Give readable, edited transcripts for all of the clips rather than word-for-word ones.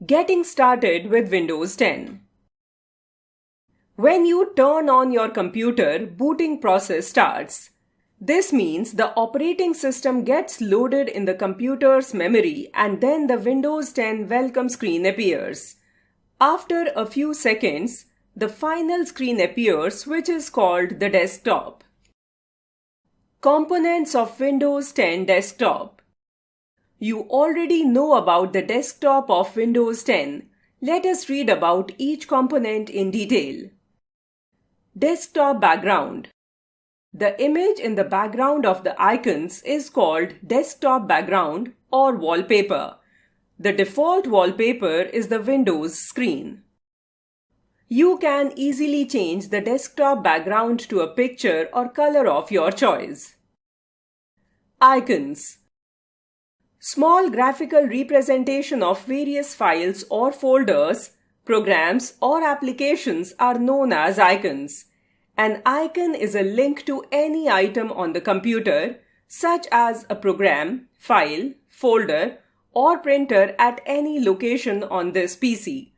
Getting started with Windows 10. When you turn on your computer, booting process starts. This means the operating system gets loaded in the computer's memory and then the Windows 10 welcome screen appears. After a few seconds, the final screen appears, which is called the desktop. Components of Windows 10 desktop. You already know about the desktop of Windows 10. Let us read about each component in detail. Desktop background. The image in the background of the icons is called desktop background or wallpaper. The default wallpaper is the Windows screen. You can easily change the desktop background to a picture or color of your choice. Icons. Small graphical representation of various files or folders, programs or applications are known as icons. An icon is a link to any item on the computer, such as a program, file, folder, or printer at any location on this PC.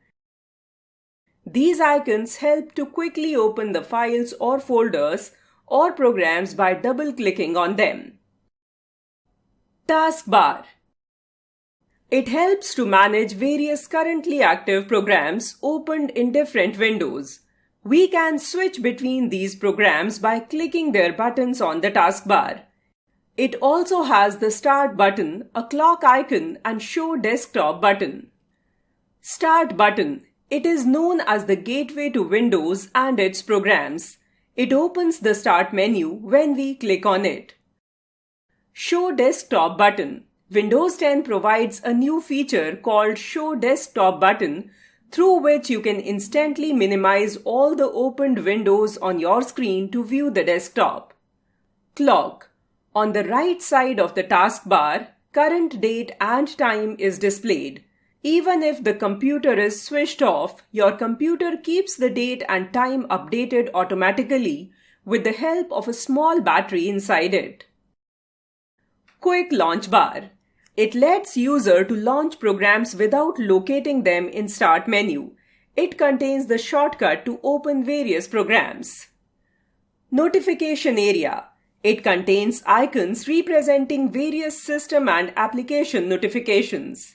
These icons help to quickly open the files or folders or programs by double-clicking on them. Taskbar. It helps to manage various currently active programs opened in different windows. We can switch between these programs by clicking their buttons on the taskbar. It also has the Start button, a clock icon, and Show Desktop button. Start button. It is known as the gateway to Windows and its programs. It opens the Start menu when we click on it. Show Desktop button. Windows 10 provides a new feature called Show Desktop button, through which you can instantly minimize all the opened windows on your screen to view the desktop. Clock. On the right side of the taskbar, current date and time is displayed. Even if the computer is switched off, your computer keeps the date and time updated automatically with the help of a small battery inside it. Quick Launch Bar. It lets user to launch programs without locating them in Start menu. It contains the shortcut to open various programs. Notification area. It contains icons representing various system and application notifications.